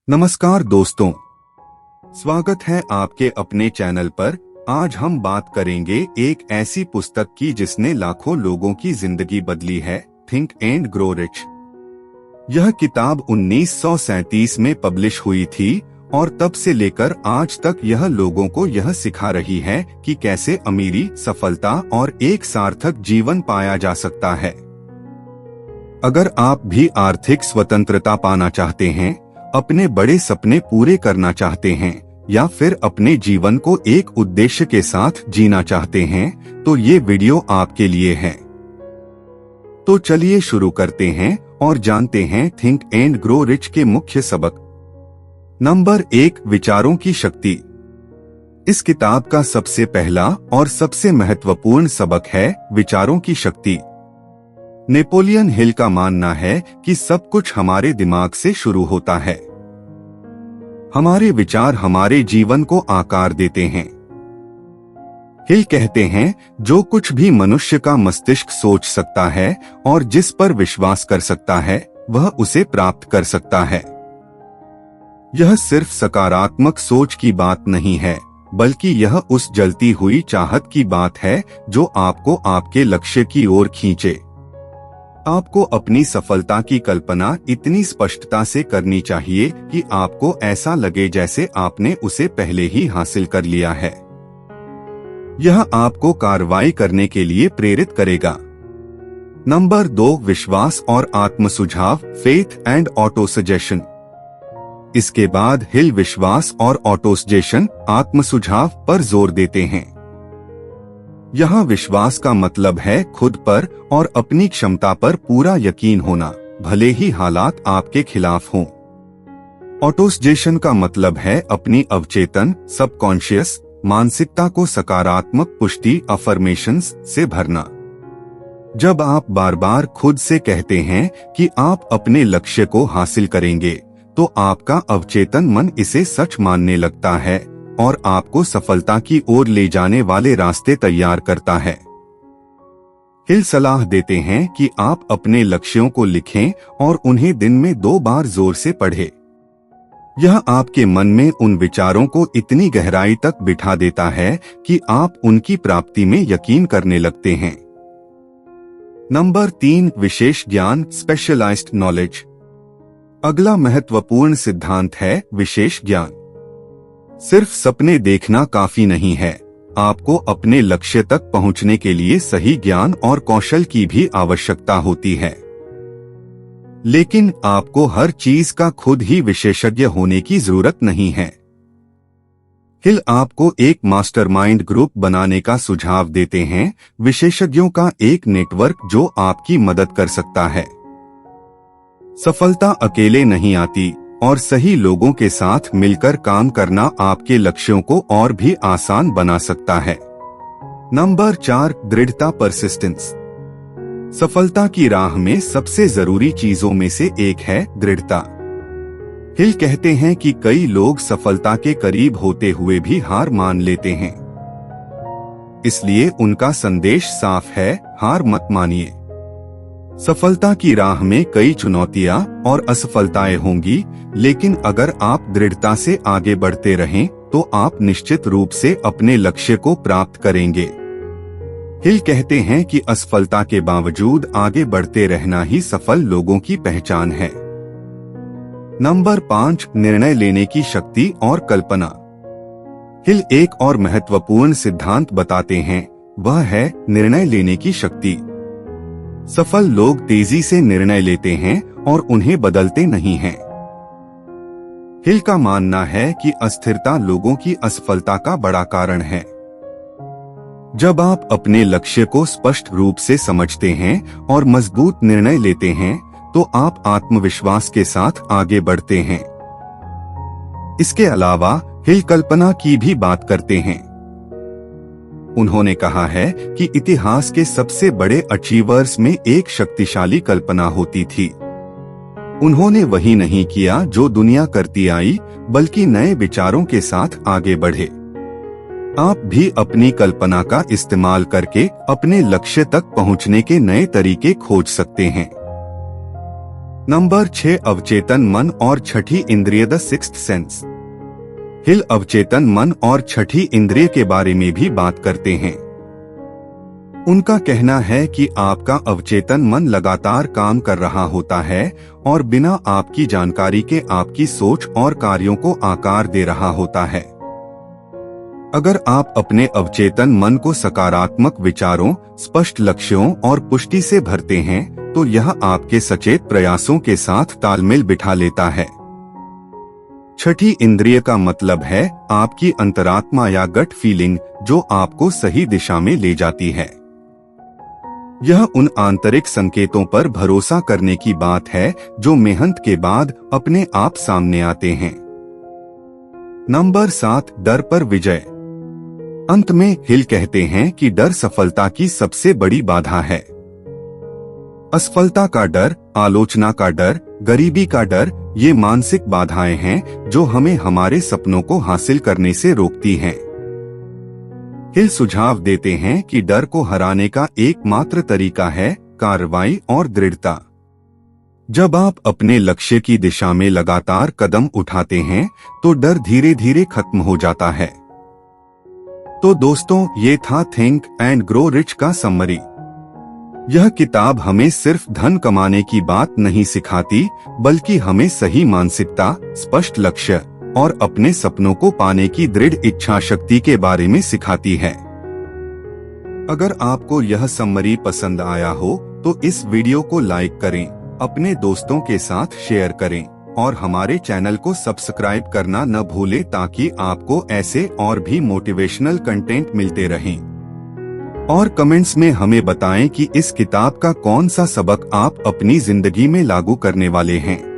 नमस्कार दोस्तों, स्वागत है आपके अपने चैनल पर। आज हम बात करेंगे एक ऐसी पुस्तक की जिसने लाखों लोगों की जिंदगी बदली है, थिंक एंड ग्रो रिच। यह किताब 1937 में पब्लिश हुई थी और तब से लेकर आज तक यह लोगों को यह सिखा रही है कि कैसे अमीरी, सफलता और एक सार्थक जीवन पाया जा सकता है। अगर आप भी आर्थिक स्वतंत्रता पाना चाहते हैं, अपने बड़े सपने पूरे करना चाहते हैं या फिर अपने जीवन को एक उद्देश्य के साथ जीना चाहते हैं, तो ये वीडियो आपके लिए है। तो चलिए शुरू करते हैं और जानते हैं थिंक एंड ग्रो रिच के मुख्य सबक। नंबर 1, विचारों की शक्ति। इस किताब का सबसे पहला और सबसे महत्वपूर्ण सबक है विचारों की शक्ति। नेपोलियन हिल का मानना है कि सब कुछ हमारे दिमाग से शुरू होता है। हमारे विचार हमारे जीवन को आकार देते हैं। हिल कहते हैं, जो कुछ भी मनुष्य का मस्तिष्क सोच सकता है और जिस पर विश्वास कर सकता है, वह उसे प्राप्त कर सकता है। यह सिर्फ सकारात्मक सोच की बात नहीं है, बल्कि यह उस जलती हुई चाहत की बात है जो आपको आपके लक्ष्य की ओर खींचे। आपको अपनी सफलता की कल्पना इतनी स्पष्टता से करनी चाहिए कि आपको ऐसा लगे जैसे आपने उसे पहले ही हासिल कर लिया है। यह आपको कार्रवाई करने के लिए प्रेरित करेगा। नंबर 2, विश्वास और आत्म सुझाव, फेथ एंड ऑटो सजेशन। इसके बाद हिल विश्वास और ऑटो सजेशन, आत्म सुझाव पर जोर देते हैं। यहाँ विश्वास का मतलब है खुद पर और अपनी क्षमता पर पूरा यकीन होना, भले ही हालात आपके खिलाफ हों। ऑटोसजेशन का मतलब है अपनी अवचेतन सबकॉन्शियस मानसिकता को सकारात्मक पुष्टि अफर्मेशंस से भरना। जब आप बार बार खुद से कहते हैं कि आप अपने लक्ष्य को हासिल करेंगे, तो आपका अवचेतन मन इसे सच मानने लगता है और आपको सफलता की ओर ले जाने वाले रास्ते तैयार करता है। हिल सलाह देते हैं कि आप अपने लक्ष्यों को लिखें और उन्हें दिन में 2 बार जोर से पढ़ें। यह आपके मन में उन विचारों को इतनी गहराई तक बिठा देता है कि आप उनकी प्राप्ति में यकीन करने लगते हैं। नंबर 3, विशेष ज्ञान, स्पेशलाइज्ड नॉलेज। अगला महत्वपूर्ण सिद्धांत है विशेष ज्ञान। सिर्फ सपने देखना काफी नहीं है, आपको अपने लक्ष्य तक पहुंचने के लिए सही ज्ञान और कौशल की भी आवश्यकता होती है। लेकिन आपको हर चीज का खुद ही विशेषज्ञ होने की जरूरत नहीं है। हिल आपको एक मास्टरमाइंड ग्रुप बनाने का सुझाव देते हैं, विशेषज्ञों का एक नेटवर्क जो आपकी मदद कर सकता है। सफलता अकेले नहीं आती और सही लोगों के साथ मिलकर काम करना आपके लक्ष्यों को और भी आसान बना सकता है। नंबर 4, दृढ़ता, परसिस्टेंस। सफलता की राह में सबसे जरूरी चीजों में से एक है दृढ़ता। हिल कहते हैं कि कई लोग सफलता के करीब होते हुए भी हार मान लेते हैं। इसलिए उनका संदेश साफ है, हार मत मानिए। सफलता की राह में कई चुनौतियां और असफलताएं होंगी, लेकिन अगर आप दृढ़ता से आगे बढ़ते रहें, तो आप निश्चित रूप से अपने लक्ष्य को प्राप्त करेंगे। हिल कहते हैं कि असफलता के बावजूद आगे बढ़ते रहना ही सफल लोगों की पहचान है। नंबर 5, निर्णय लेने की शक्ति और कल्पना। हिल एक और महत्वपूर्ण सिद्धांत बताते हैं, वह है निर्णय लेने की शक्ति। सफल लोग तेजी से निर्णय लेते हैं और उन्हें बदलते नहीं हैं। हिल का मानना है कि अस्थिरता लोगों की असफलता का बड़ा कारण है। जब आप अपने लक्ष्य को स्पष्ट रूप से समझते हैं और मजबूत निर्णय लेते हैं, तो आप आत्मविश्वास के साथ आगे बढ़ते हैं। इसके अलावा हिल कल्पना की भी बात करते हैं। उन्होंने कहा है कि इतिहास के सबसे बड़े अचीवर्स में एक शक्तिशाली कल्पना होती थी। उन्होंने वही नहीं किया जो दुनिया करती आई, बल्कि नए विचारों के साथ आगे बढ़े। आप भी अपनी कल्पना का इस्तेमाल करके अपने लक्ष्य तक पहुंचने के नए तरीके खोज सकते हैं। नंबर 6, अवचेतन मन और छठी इंद्रिय, द सिक्स्थ सेंस। हिल अवचेतन मन और छठी इंद्रिय के बारे में भी बात करते हैं। उनका कहना है कि आपका अवचेतन मन लगातार काम कर रहा होता है और बिना आपकी जानकारी के आपकी सोच और कार्यों को आकार दे रहा होता है। अगर आप अपने अवचेतन मन को सकारात्मक विचारों, स्पष्ट लक्ष्यों और पुष्टि से भरते हैं तो यह आपके सचेत प्रयासों के साथ तालमेल बिठा लेता है। छठी इंद्रिय का मतलब है आपकी अंतरात्मा या गट फीलिंग, जो आपको सही दिशा में ले जाती है। यह उन आंतरिक संकेतों पर भरोसा करने की बात है जो मेहनत के बाद अपने आप सामने आते हैं। नंबर 7, डर पर विजय। अंत में हिल कहते हैं कि डर सफलता की सबसे बड़ी बाधा है। असफलता का डर, आलोचना का डर, गरीबी का डर, ये मानसिक बाधाएं हैं जो हमें हमारे सपनों को हासिल करने से रोकती हैं। हिल सुझाव देते हैं कि डर को हराने का एकमात्र तरीका है कार्रवाई और दृढ़ता। जब आप अपने लक्ष्य की दिशा में लगातार कदम उठाते हैं तो डर धीरे धीरे खत्म हो जाता है। तो दोस्तों, ये था थिंक एंड ग्रो रिच का समरी। यह किताब हमें सिर्फ धन कमाने की बात नहीं सिखाती, बल्कि हमें सही मानसिकता, स्पष्ट लक्ष्य और अपने सपनों को पाने की दृढ़ इच्छा शक्ति के बारे में सिखाती है। अगर आपको यह समरी पसंद आया हो तो इस वीडियो को लाइक करें, अपने दोस्तों के साथ शेयर करें और हमारे चैनल को सब्सक्राइब करना न भूलें ताकि आपको ऐसे और भी मोटिवेशनल कंटेंट मिलते रहें। और कमेंट्स में हमें बताएं कि इस किताब का कौन सा सबक आप अपनी जिंदगी में लागू करने वाले हैं।